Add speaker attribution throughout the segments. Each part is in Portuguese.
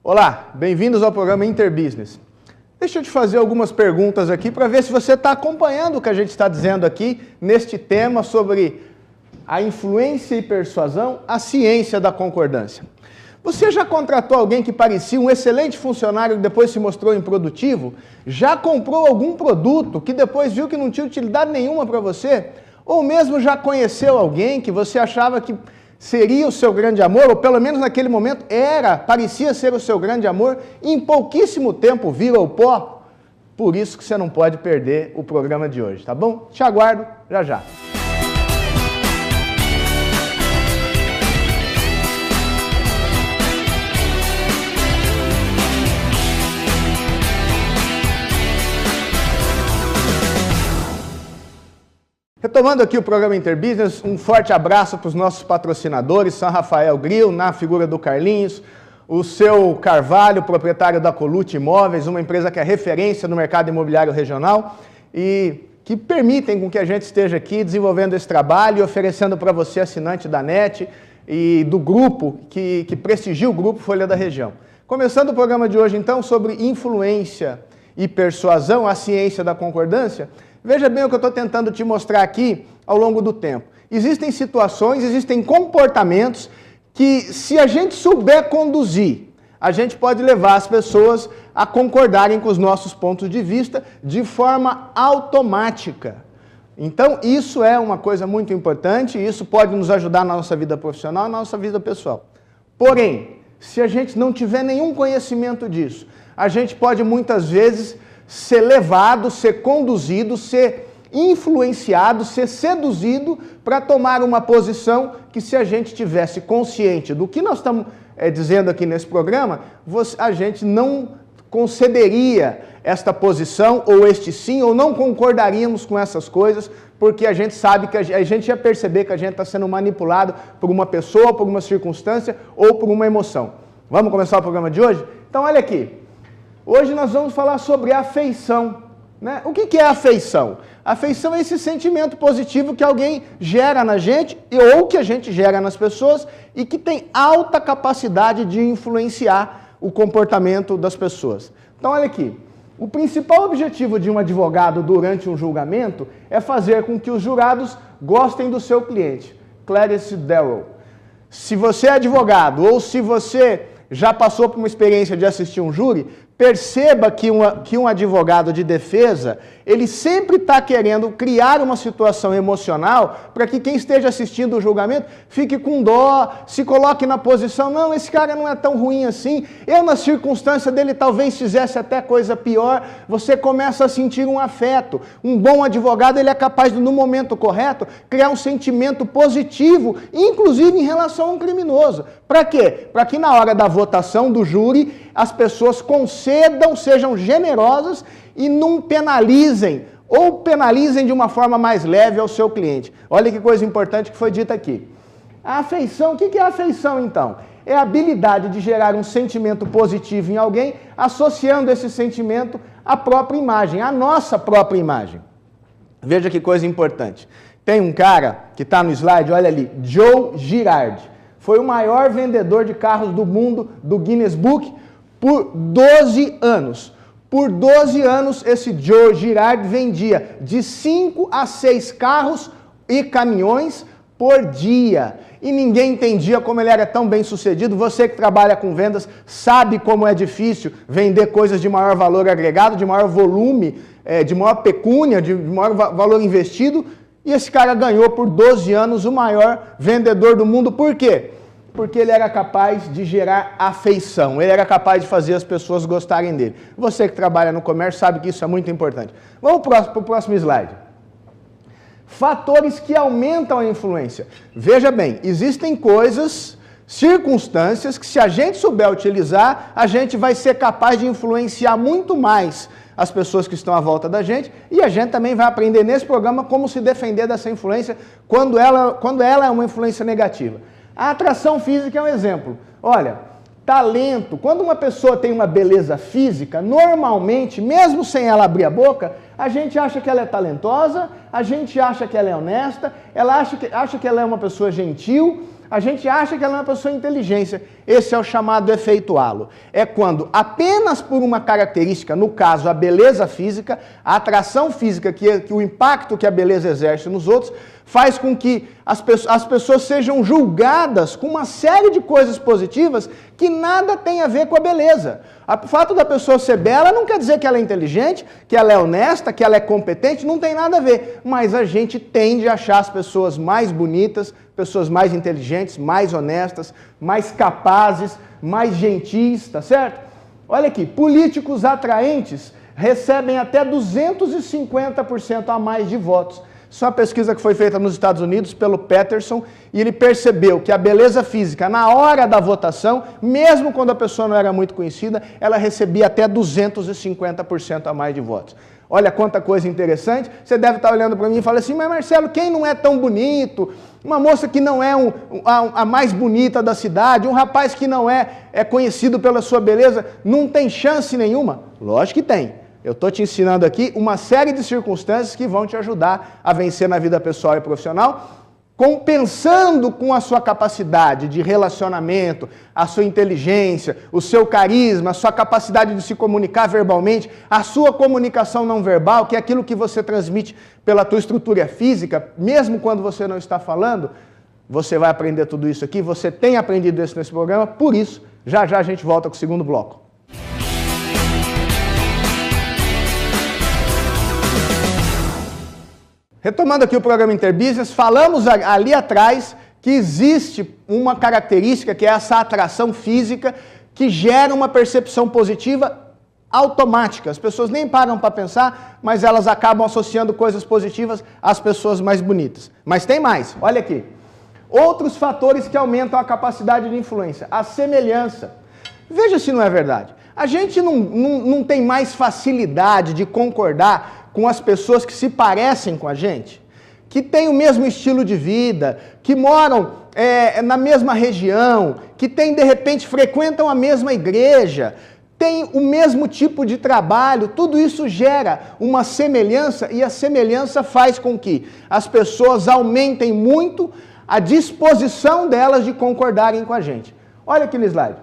Speaker 1: Olá, bem-vindos ao programa Interbusiness. Deixa eu te fazer algumas perguntas aqui para ver se você está acompanhando o que a gente está dizendo aqui neste tema sobre a influência e persuasão, a ciência da concordância. Você já contratou alguém que parecia um excelente funcionário e depois se mostrou improdutivo? Já comprou algum produto que depois viu que não tinha utilidade nenhuma para você? Ou mesmo já conheceu alguém que você achava que seria o seu grande amor, ou pelo menos naquele momento parecia ser o seu grande amor, e em pouquíssimo tempo vira o pó? Por isso que você não pode perder o programa de hoje, tá bom? Te aguardo já já. Retomando aqui o programa Interbusiness, um forte abraço para os nossos patrocinadores, São Rafael Grill, na figura do Carlinhos, o seu Carvalho, proprietário da Colute Imóveis, uma empresa que é referência no mercado imobiliário regional e que permitem com que a gente esteja aqui desenvolvendo esse trabalho e oferecendo para você, assinante da NET e do grupo, que prestigia o grupo Folha da Região. Começando o programa de hoje, então, sobre influência e persuasão, a ciência da concordância. Veja bem o que eu estou tentando te mostrar aqui ao longo do tempo. Existem situações, existem comportamentos que, se a gente souber conduzir, a gente pode levar as pessoas a concordarem com os nossos pontos de vista de forma automática. Então, isso é uma coisa muito importante e isso pode nos ajudar na nossa vida profissional e na nossa vida pessoal. Porém, se a gente não tiver nenhum conhecimento disso, a gente pode muitas vezes ser levado, ser conduzido, ser influenciado, ser seduzido para tomar uma posição que, se a gente tivesse consciente do que nós estamos dizendo aqui nesse programa, a gente não concederia esta posição ou este sim, ou não concordaríamos com essas coisas, porque a gente sabe que a gente ia perceber que a gente está sendo manipulado por uma pessoa, por uma circunstância ou por uma emoção. Vamos começar o programa de hoje? Então, olha aqui. Hoje nós vamos falar sobre afeição, né? O que é afeição? Afeição é esse sentimento positivo que alguém gera na gente ou que a gente gera nas pessoas e que tem alta capacidade de influenciar o comportamento das pessoas. Então, olha aqui. O principal objetivo de um advogado durante um julgamento é fazer com que os jurados gostem do seu cliente. Clarence Darrow. Se você é advogado ou se você já passou por uma experiência de assistir um júri, perceba que um advogado de defesa, ele sempre está querendo criar uma situação emocional para que quem esteja assistindo o julgamento fique com dó, se coloque na posição, não, esse cara não é tão ruim assim, eu na circunstância dele talvez fizesse até coisa pior, você começa a sentir um afeto. Um bom advogado, ele é capaz de, no momento correto, criar um sentimento positivo, inclusive em relação a um criminoso. Para quê? Para que na hora da votação do júri, as pessoas concedam, sejam generosas e não penalizem, ou penalizem de uma forma mais leve ao seu cliente. Olha que coisa importante que foi dita aqui. A afeição, o que é a afeição então? É a habilidade de gerar um sentimento positivo em alguém, associando esse sentimento à própria imagem, à nossa própria imagem. Veja que coisa importante. Tem um cara que está no slide, olha ali, Joe Girard. Foi o maior vendedor de carros do mundo, do Guinness Book, por 12 anos. Por 12 anos, esse Joe Girard vendia de 5 a 6 carros e caminhões por dia. E ninguém entendia como ele era tão bem sucedido. Você que trabalha com vendas sabe como é difícil vender coisas de maior valor agregado, de maior volume, de maior pecúnia, de maior valor investido. E esse cara ganhou por 12 anos o maior vendedor do mundo. Por quê? Porque ele era capaz de gerar afeição, ele era capaz de fazer as pessoas gostarem dele. Você que trabalha no comércio sabe que isso é muito importante. Vamos para o próximo slide. Fatores que aumentam a influência. Veja bem, existem coisas, circunstâncias que, se a gente souber utilizar, a gente vai ser capaz de influenciar muito mais as pessoas que estão à volta da gente, e a gente também vai aprender nesse programa como se defender dessa influência quando ela é uma influência negativa. A atração física é um exemplo. Olha, talento, quando uma pessoa tem uma beleza física, normalmente, mesmo sem ela abrir a boca, a gente acha que ela é talentosa, a gente acha que ela é honesta, ela acha que ela é uma pessoa gentil, a gente acha que ela é uma pessoa inteligente. Esse é o chamado efeito halo. É quando apenas por uma característica, no caso a beleza física, a atração física, que o impacto que a beleza exerce nos outros, faz com que as pessoas sejam julgadas com uma série de coisas positivas que nada tem a ver com a beleza. O fato da pessoa ser bela não quer dizer que ela é inteligente, que ela é honesta, que ela é competente, não tem nada a ver. Mas a gente tende a achar as pessoas mais bonitas, pessoas mais inteligentes, mais honestas, mais capazes, mais gentis, tá certo? Olha aqui, políticos atraentes recebem até 250% a mais de votos. Isso é uma pesquisa que foi feita nos Estados Unidos pelo Peterson e ele percebeu que a beleza física, na hora da votação, mesmo quando a pessoa não era muito conhecida, ela recebia até 250% a mais de votos. Olha quanta coisa interessante. Você deve estar olhando para mim e falar assim, mas Marcelo, quem não é tão bonito? Uma moça que não é a mais bonita da cidade, um rapaz que não é conhecido pela sua beleza, não tem chance nenhuma? Lógico que tem. Eu estou te ensinando aqui uma série de circunstâncias que vão te ajudar a vencer na vida pessoal e profissional, compensando com a sua capacidade de relacionamento, a sua inteligência, o seu carisma, a sua capacidade de se comunicar verbalmente, a sua comunicação não verbal, que é aquilo que você transmite pela tua estrutura física, mesmo quando você não está falando, você vai aprender tudo isso aqui, você tem aprendido isso nesse programa, por isso, já já a gente volta com o segundo bloco. Retomando aqui o programa Interbusiness, falamos ali atrás que existe uma característica que é essa atração física que gera uma percepção positiva automática. As pessoas nem param para pensar, mas elas acabam associando coisas positivas às pessoas mais bonitas. Mas tem mais, olha aqui. Outros fatores que aumentam a capacidade de influência. A semelhança. Veja se não é verdade. A gente não tem mais facilidade de concordar com as pessoas que se parecem com a gente, que têm o mesmo estilo de vida, que moram na mesma região, que de repente frequentam a mesma igreja, têm o mesmo tipo de trabalho, tudo isso gera uma semelhança e a semelhança faz com que as pessoas aumentem muito a disposição delas de concordarem com a gente. Olha aqui no slide.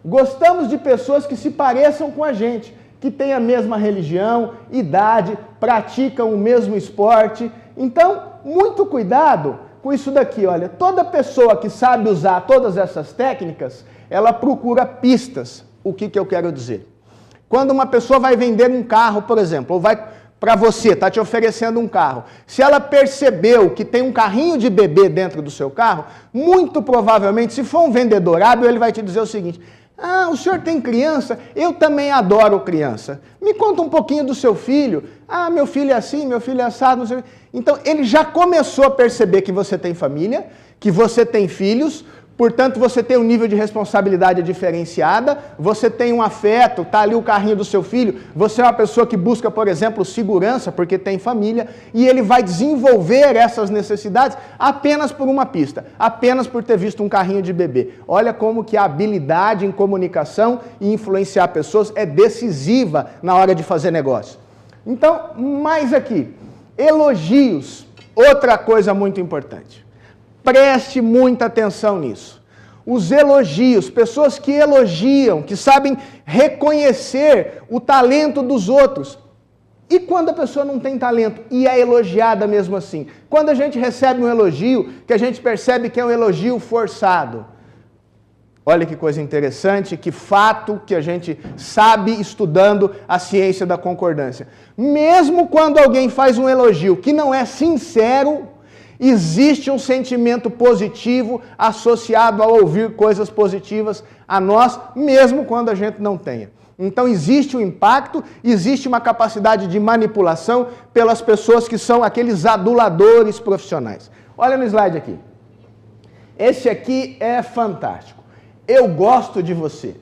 Speaker 1: Gostamos de pessoas que se pareçam com a gente, que têm a mesma religião, idade, praticam o mesmo esporte. Então, muito cuidado com isso daqui, olha. Toda pessoa que sabe usar todas essas técnicas, ela procura pistas. O que eu quero dizer? Quando uma pessoa vai vender um carro, por exemplo, ou vai para você, está te oferecendo um carro, se ela percebeu que tem um carrinho de bebê dentro do seu carro, muito provavelmente, se for um vendedor hábil, ele vai te dizer o seguinte: ah, o senhor tem criança? Eu também adoro criança. Me conta um pouquinho do seu filho. Ah, meu filho é assim, meu filho é assado, não sei. Então, ele já começou a perceber que você tem família, que você tem filhos, portanto, você tem um nível de responsabilidade diferenciada, você tem um afeto, está ali o carrinho do seu filho, você é uma pessoa que busca, por exemplo, segurança, porque tem família, e ele vai desenvolver essas necessidades apenas por uma pista, apenas por ter visto um carrinho de bebê. Olha como que a habilidade em comunicação e influenciar pessoas é decisiva na hora de fazer negócio. Então, mais aqui, elogios, outra coisa muito importante. Preste muita atenção nisso. Os elogios, pessoas que elogiam, que sabem reconhecer o talento dos outros. E quando a pessoa não tem talento e é elogiada mesmo assim? Quando a gente recebe um elogio, que a gente percebe que é um elogio forçado. Olha que coisa interessante, que fato que a gente sabe estudando a ciência da concordância. Mesmo quando alguém faz um elogio que não é sincero, existe um sentimento positivo associado a ouvir coisas positivas a nós, mesmo quando a gente não tenha. Então existe um impacto, existe uma capacidade de manipulação pelas pessoas que são aqueles aduladores profissionais. Olha no slide aqui. Esse aqui é fantástico. Eu gosto de você.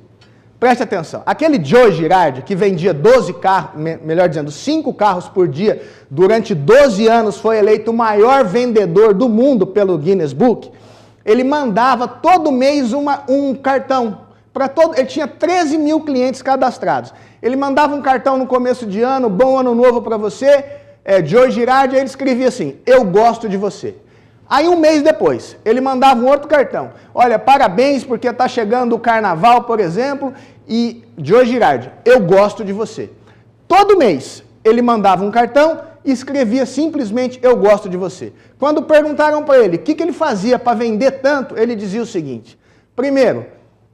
Speaker 1: Preste atenção, aquele Joe Girardi, que vendia 12 carros, melhor dizendo, 5 carros por dia, durante 12 anos foi eleito o maior vendedor do mundo pelo Guinness Book, ele mandava todo mês um cartão, ele tinha 13 mil clientes cadastrados, ele mandava um cartão no começo de ano, bom ano novo para você, Joe Girardi, aí ele escrevia assim: eu gosto de você. Aí um mês depois, ele mandava um outro cartão. Olha, parabéns porque está chegando o carnaval, por exemplo, e Joe Girardi, eu gosto de você. Todo mês ele mandava um cartão e escrevia simplesmente eu gosto de você. Quando perguntaram para ele o que ele fazia para vender tanto, ele dizia o seguinte: primeiro,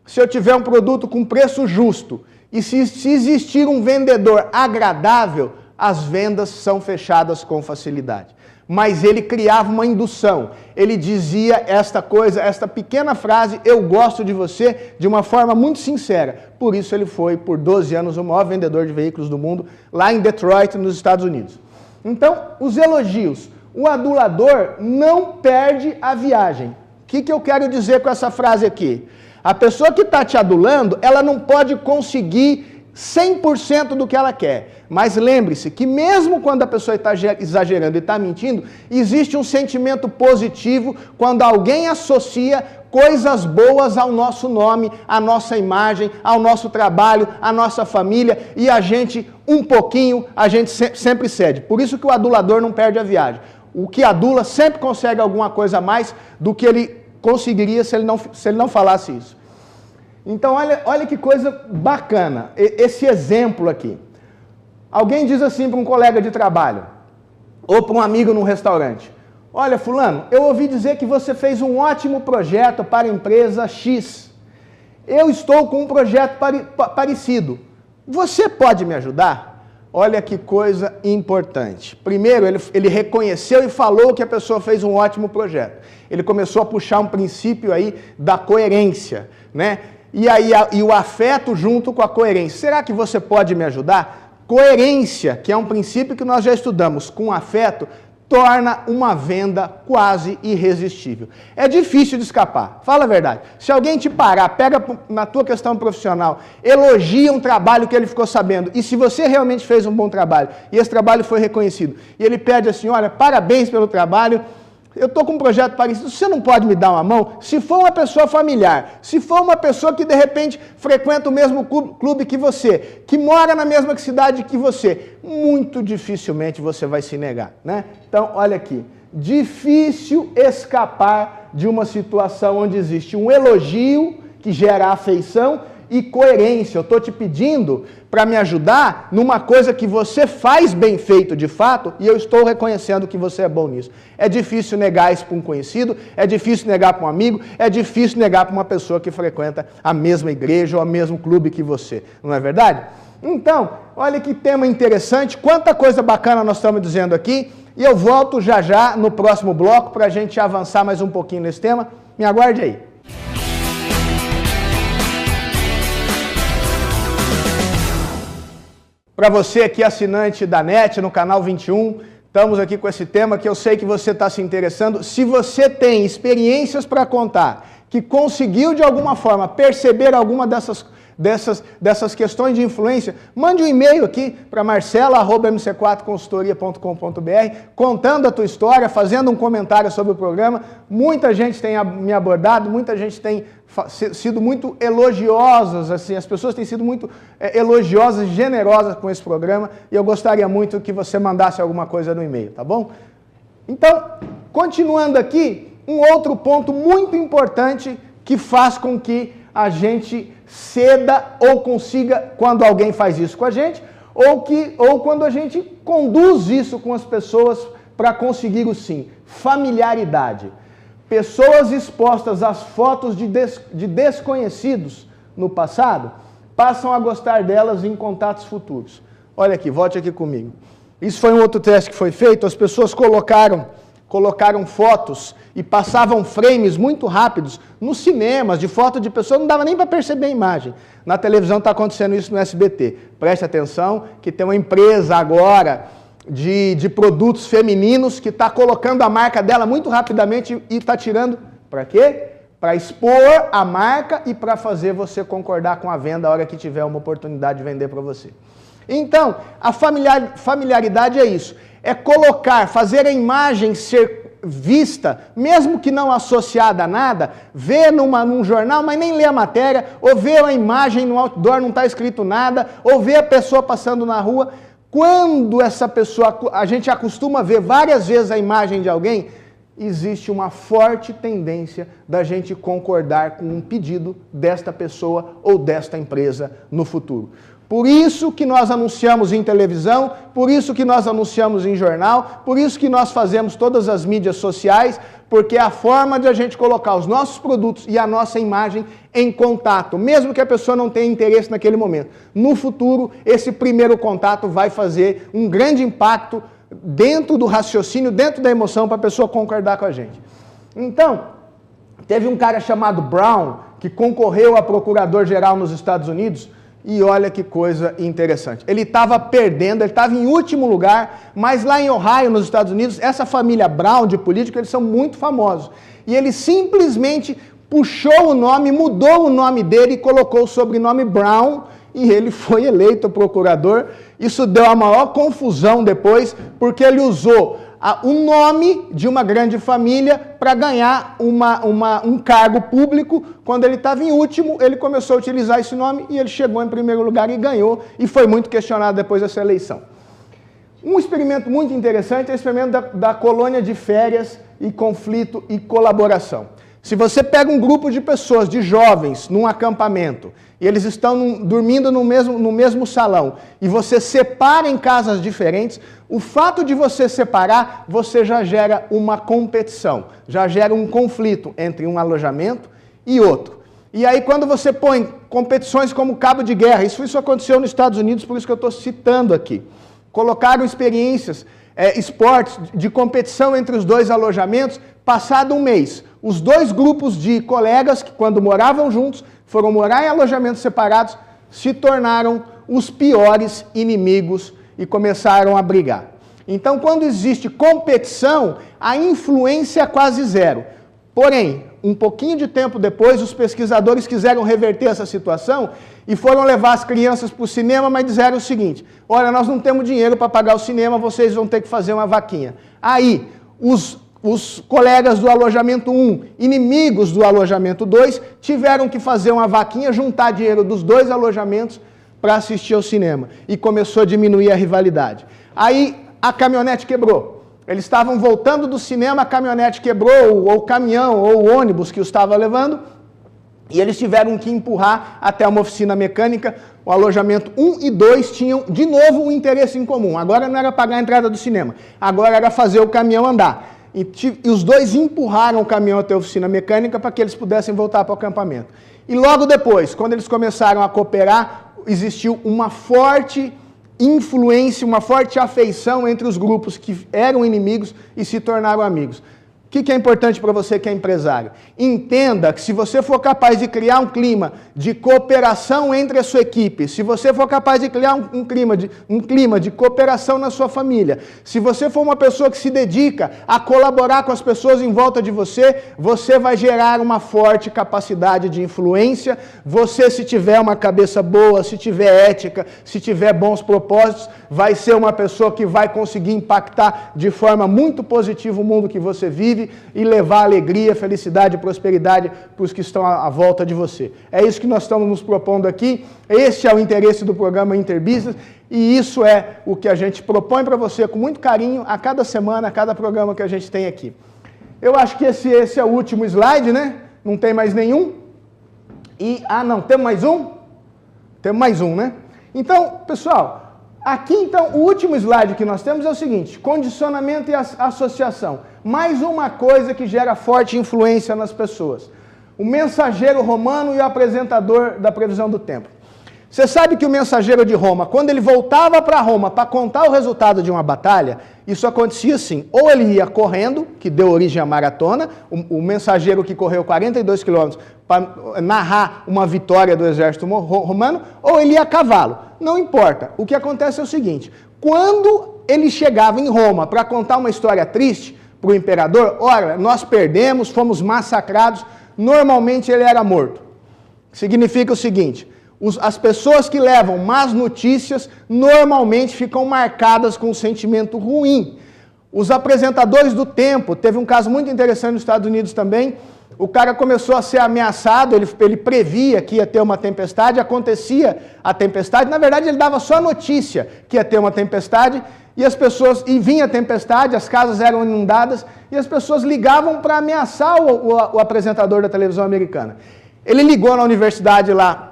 Speaker 1: se eu tiver um produto com preço justo e se existir um vendedor agradável, as vendas são fechadas com facilidade. Mas ele criava uma indução, ele dizia esta coisa, esta pequena frase, eu gosto de você, de uma forma muito sincera. Por isso ele foi, por 12 anos, o maior vendedor de veículos do mundo, lá em Detroit, nos Estados Unidos. Então, os elogios, o adulador não perde a viagem. O que eu quero dizer com essa frase aqui? A pessoa que está te adulando, ela não pode conseguir 100% do que ela quer. Mas lembre-se que mesmo quando a pessoa está exagerando e está mentindo, existe um sentimento positivo quando alguém associa coisas boas ao nosso nome, à nossa imagem, ao nosso trabalho, à nossa família, e a gente, um pouquinho, a gente sempre cede. Por isso que o adulador não perde a viagem. O que adula sempre consegue alguma coisa a mais do que ele conseguiria se ele não falasse isso. Então, olha que coisa bacana, esse exemplo aqui. Alguém diz assim para um colega de trabalho, ou para um amigo num restaurante: olha, fulano, eu ouvi dizer que você fez um ótimo projeto para a empresa X. Eu estou com um projeto parecido. Você pode me ajudar? Olha que coisa importante. Primeiro, ele reconheceu e falou que a pessoa fez um ótimo projeto. Ele começou a puxar um princípio aí da coerência, né? E aí o afeto junto com a coerência. Será que você pode me ajudar? Coerência, que é um princípio que nós já estudamos, com afeto, torna uma venda quase irresistível. É difícil de escapar, fala a verdade. Se alguém te parar, pega na tua questão profissional, elogia um trabalho que ele ficou sabendo, e se você realmente fez um bom trabalho, e esse trabalho foi reconhecido, e ele pede assim: olha, parabéns pelo trabalho, eu estou com um projeto parecido, você não pode me dar uma mão? Se for uma pessoa familiar, se for uma pessoa que de repente frequenta o mesmo clube que você, que mora na mesma cidade que você, muito dificilmente você vai se negar, né? Então, olha aqui, difícil escapar de uma situação onde existe um elogio que gera afeição e coerência. Eu estou te pedindo para me ajudar numa coisa que você faz bem feito de fato e eu estou reconhecendo que você é bom nisso. É difícil negar isso para um conhecido, é difícil negar para um amigo, é difícil negar para uma pessoa que frequenta a mesma igreja ou o mesmo clube que você. Não é verdade? Então, olha que tema interessante, quanta coisa bacana nós estamos dizendo aqui, e eu volto já no próximo bloco para a gente avançar mais um pouquinho nesse tema. Me aguarde aí. Para você aqui, assinante da NET, no canal 21, estamos aqui com esse tema que eu sei que você está se interessando. Se você tem experiências para contar, que conseguiu de alguma forma perceber alguma dessas questões de influência, mande um e-mail aqui para marcela@mc4consultoria.com.br, contando a tua história, fazendo um comentário sobre o programa. Muita gente tem me abordado, muita gente tem sido muito elogiosas, assim, as pessoas têm sido muito elogiosas e generosas com esse programa, e eu gostaria muito que você mandasse alguma coisa no e-mail, tá bom? Então, continuando aqui, um outro ponto muito importante que faz com que a gente ceda ou consiga, quando alguém faz isso com a gente, ou quando a gente conduz isso com as pessoas para conseguir o sim. Familiaridade. Pessoas expostas às fotos de desconhecidos no passado passam a gostar delas em contatos futuros. Olha aqui, volte aqui comigo. Isso foi um outro teste que foi feito, as pessoas colocaram fotos e passavam frames muito rápidos nos cinemas, de foto de pessoas, não dava nem para perceber a imagem. Na televisão está acontecendo isso no SBT. Preste atenção que tem uma empresa agora de produtos femininos que está colocando a marca dela muito rapidamente e está tirando, para quê? Para expor a marca e para fazer você concordar com a venda a hora que tiver uma oportunidade de vender para você. Então, a familiaridade é isso. É colocar, fazer a imagem ser vista, mesmo que não associada a nada, ver num jornal, mas nem ler a matéria, ou ver a imagem no outdoor, não está escrito nada, ou ver a pessoa passando na rua. Quando essa pessoa, a gente acostuma ver várias vezes a imagem de alguém, existe uma forte tendência da gente concordar com um pedido desta pessoa ou desta empresa no futuro. Por isso que nós anunciamos em televisão, por isso que nós anunciamos em jornal, por isso que nós fazemos todas as mídias sociais, porque é a forma de a gente colocar os nossos produtos e a nossa imagem em contato, mesmo que a pessoa não tenha interesse naquele momento. No futuro, esse primeiro contato vai fazer um grande impacto dentro do raciocínio, dentro da emoção, para a pessoa concordar com a gente. Então, teve um cara chamado Brown, que concorreu a procurador-geral nos Estados Unidos, e olha que coisa interessante. Ele estava perdendo, ele estava em último lugar, mas lá em Ohio, nos Estados Unidos, essa família Brown de políticos, eles são muito famosos. E ele simplesmente puxou o nome, mudou o nome dele e colocou o sobrenome Brown, e ele foi eleito procurador. Isso deu a maior confusão depois, porque ele usou o nome de uma grande família para ganhar um cargo público. Quando ele estava em último, ele começou a utilizar esse nome e ele chegou em primeiro lugar e ganhou, e foi muito questionado depois dessa eleição. Um experimento muito interessante é o experimento da colônia de férias e conflito e colaboração. Se você pega um grupo de pessoas, de jovens, num acampamento, e eles estão dormindo no mesmo salão, e você separa em casas diferentes, o fato de você separar, você já gera uma competição, já gera um conflito entre um alojamento e outro. E aí quando você põe competições como cabo de guerra, isso aconteceu nos Estados Unidos, por isso que eu estou citando aqui, colocaram experiências, esportes de competição entre os dois alojamentos, passado um mês, os dois grupos de colegas que quando moravam juntos, foram morar em alojamentos separados, se tornaram os piores inimigos e começaram a brigar. Então, quando existe competição, a influência é quase zero. Porém, um pouquinho de tempo depois, os pesquisadores quiseram reverter essa situação e foram levar as crianças para o cinema, mas disseram o seguinte: olha, nós não temos dinheiro para pagar o cinema, vocês vão ter que fazer uma vaquinha. Aí, os colegas do alojamento 1, inimigos do alojamento 2, tiveram que fazer uma vaquinha, juntar dinheiro dos dois alojamentos para assistir ao cinema. E começou a diminuir a rivalidade. Aí a caminhonete quebrou. Eles estavam voltando do cinema, a caminhonete quebrou, ou o caminhão, ou o ônibus que os estava levando, e eles tiveram que empurrar até uma oficina mecânica. O alojamento 1 e 2 tinham, de novo, um interesse em comum. Agora não era pagar a entrada do cinema, agora era fazer o caminhão andar. E os dois empurraram o caminhão até a oficina mecânica para que eles pudessem voltar para o acampamento. E logo depois, quando eles começaram a cooperar, existiu uma forte influência, uma forte afeição entre os grupos que eram inimigos e se tornaram amigos. O que é importante para você que é empresário? Entenda que se você for capaz de criar um clima de cooperação entre a sua equipe, se você for capaz de criar um clima de cooperação na sua família, se você for uma pessoa que se dedica a colaborar com as pessoas em volta de você, você vai gerar uma forte capacidade de influência. Você, se tiver uma cabeça boa, se tiver ética, se tiver bons propósitos, vai ser uma pessoa que vai conseguir impactar de forma muito positiva o mundo que você vive e levar alegria, felicidade e prosperidade para os que estão à volta de você. É isso que nós estamos nos propondo aqui. Este é o interesse do programa Interbusiness e isso é o que a gente propõe para você com muito carinho a cada semana, a cada programa que a gente tem aqui. Eu acho que esse é o último slide, né? Não tem mais nenhum. Não, temos mais um? Temos mais um, né? Então, pessoal, aqui então o último slide que nós temos é o seguinte: condicionamento e associação. Mais uma coisa que gera forte influência nas pessoas. O mensageiro romano e o apresentador da previsão do tempo. Você sabe que o mensageiro de Roma, quando ele voltava para Roma para contar o resultado de uma batalha, isso acontecia assim: ou ele ia correndo, que deu origem à maratona, o mensageiro que correu 42 quilômetros para narrar uma vitória do exército romano, ou ele ia a cavalo. Não importa. O que acontece é o seguinte: quando ele chegava em Roma para contar uma história triste para o imperador, olha, nós perdemos, fomos massacrados, normalmente ele era morto. Significa o seguinte: as pessoas que levam más notícias normalmente ficam marcadas com um sentimento ruim. Os apresentadores do tempo, teve um caso muito interessante nos Estados Unidos também, o cara começou a ser ameaçado, ele previa que ia ter uma tempestade, acontecia a tempestade, na verdade ele dava só a notícia que ia ter uma tempestade, e as pessoas, e vinha tempestade, as casas eram inundadas, e as pessoas ligavam para ameaçar o apresentador da televisão americana. Ele ligou na universidade lá,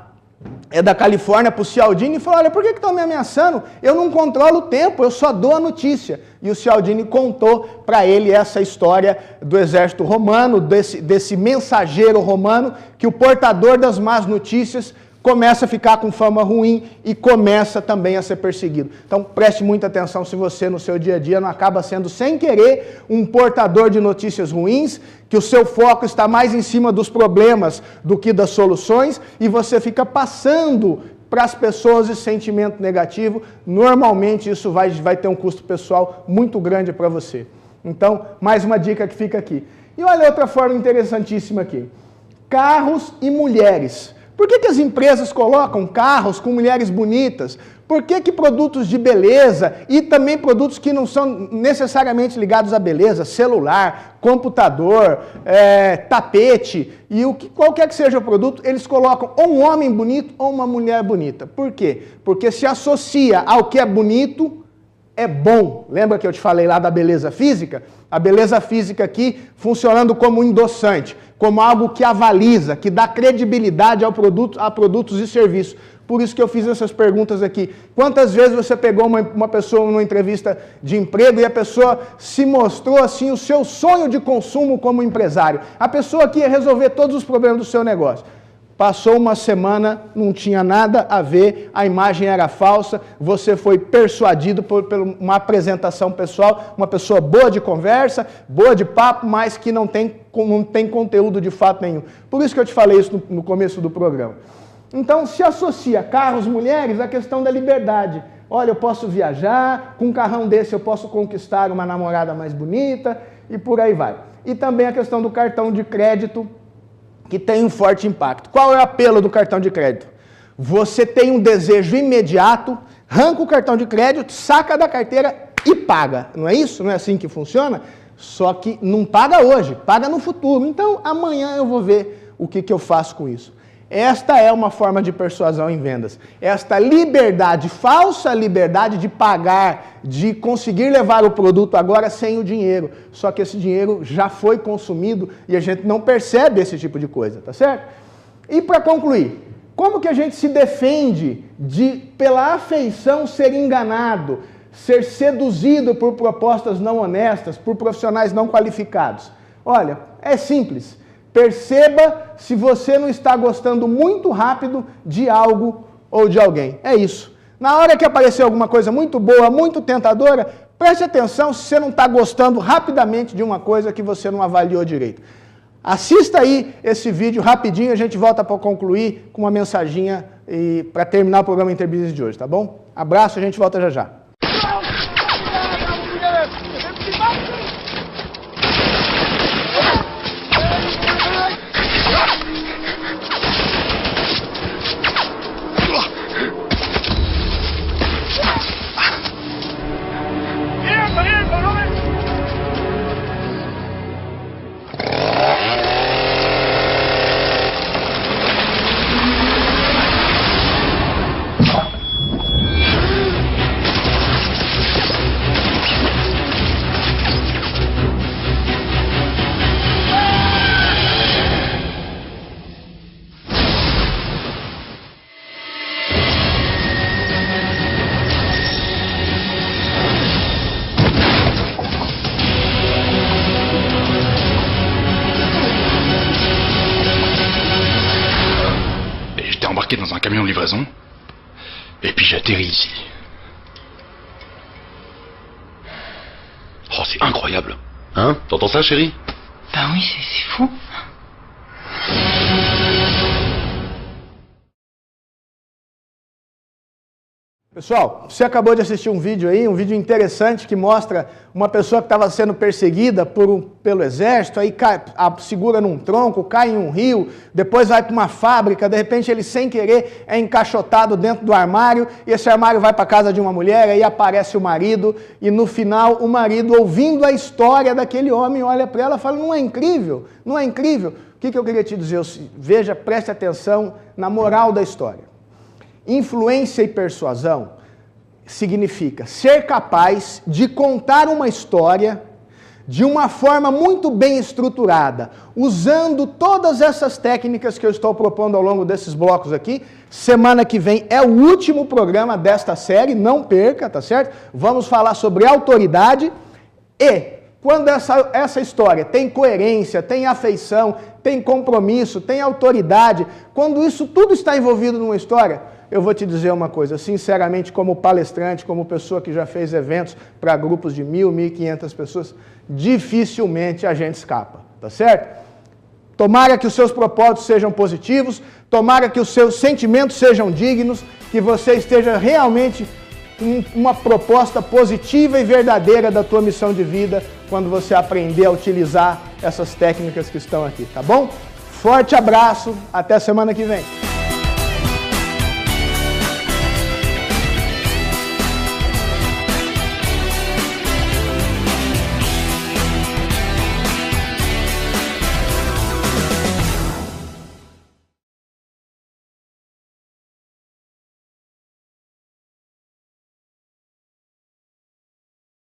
Speaker 1: da Califórnia, para o Cialdini, e falou, olha, por que estão me ameaçando? Eu não controlo o tempo, eu só dou a notícia. E o Cialdini contou para ele essa história do exército romano, desse mensageiro romano, que o portador das más notícias começa a ficar com fama ruim e começa também a ser perseguido. Então preste muita atenção se você no seu dia a dia não acaba sendo sem querer um portador de notícias ruins, que o seu foco está mais em cima dos problemas do que das soluções e você fica passando para as pessoas esse sentimento negativo. Normalmente isso vai ter um custo pessoal muito grande para você. Então, mais uma dica que fica aqui. E olha outra forma interessantíssima aqui. Carros e mulheres. Por que as empresas colocam carros com mulheres bonitas? Por que produtos de beleza e também produtos que não são necessariamente ligados à beleza, celular, computador, tapete, e qualquer que seja o produto, eles colocam ou um homem bonito ou uma mulher bonita. Por quê? Porque se associa ao que é bonito, é bom. Lembra que eu te falei lá da beleza física? A beleza física aqui funcionando como um endossante, como algo que avaliza, que dá credibilidade a produtos e serviços. Por isso que eu fiz essas perguntas aqui. Quantas vezes você pegou uma pessoa numa entrevista de emprego e a pessoa se mostrou assim o seu sonho de consumo como empresário? A pessoa que ia resolver todos os problemas do seu negócio. Passou uma semana, não tinha nada a ver, a imagem era falsa, você foi persuadido por uma apresentação pessoal, uma pessoa boa de conversa, boa de papo, mas que não tem conteúdo de fato nenhum. Por isso que eu te falei isso no começo do programa. Então, se associa carros, mulheres, à questão da liberdade. Olha, eu posso viajar, com um carrão desse eu posso conquistar uma namorada mais bonita, e por aí vai. E também a questão do cartão de crédito, que tem um forte impacto. Qual é o apelo do cartão de crédito? Você tem um desejo imediato, arranca o cartão de crédito, saca da carteira e paga. Não é isso? Não é assim que funciona? Só que não paga hoje, paga no futuro. Então, amanhã eu vou ver o que eu faço com isso. Esta é uma forma de persuasão em vendas. Esta liberdade, falsa liberdade de pagar, de conseguir levar o produto agora sem o dinheiro. Só que esse dinheiro já foi consumido e a gente não percebe esse tipo de coisa, tá certo? E para concluir, como que a gente se defende pela afeição, ser enganado, ser seduzido por propostas não honestas, por profissionais não qualificados? Olha, é simples. Perceba se você não está gostando muito rápido de algo ou de alguém. É isso. Na hora que aparecer alguma coisa muito boa, muito tentadora, preste atenção se você não está gostando rapidamente de uma coisa que você não avaliou direito. Assista aí esse vídeo rapidinho, a gente volta para concluir com uma mensaginha para terminar o programa Interbusiness de hoje, tá bom? Abraço, a gente volta já já.
Speaker 2: Dans un camion de livraison, et puis j'atterris ici. Oh, c'est incroyable. Hein? T'entends ça, chérie?
Speaker 3: Bah oui, c'est fou.
Speaker 1: Pessoal, você acabou de assistir um vídeo aí, um vídeo interessante que mostra uma pessoa que estava sendo perseguida pelo exército, aí segura num tronco, cai em um rio, depois vai para uma fábrica, de repente ele sem querer é encaixotado dentro do armário, e esse armário vai para a casa de uma mulher, aí aparece o marido, e no final o marido, ouvindo a história daquele homem, olha para ela e fala, não é incrível? Não é incrível? O que eu queria te dizer? Veja, preste atenção na moral da história. Influência e persuasão significa ser capaz de contar uma história de uma forma muito bem estruturada, usando todas essas técnicas que eu estou propondo ao longo desses blocos aqui. Semana que vem é o último programa desta série, não perca, tá certo? Vamos falar sobre autoridade e quando essa história tem coerência, tem afeição, tem compromisso, tem autoridade, quando isso tudo está envolvido numa história, eu vou te dizer uma coisa, sinceramente, como palestrante, como pessoa que já fez eventos para grupos de 1.000, 1.500 pessoas, dificilmente a gente escapa, tá certo? Tomara que os seus propósitos sejam positivos, tomara que os seus sentimentos sejam dignos, que você esteja realmente com uma proposta positiva e verdadeira da tua missão de vida quando você aprender a utilizar essas técnicas que estão aqui, tá bom? Forte abraço, até semana que vem.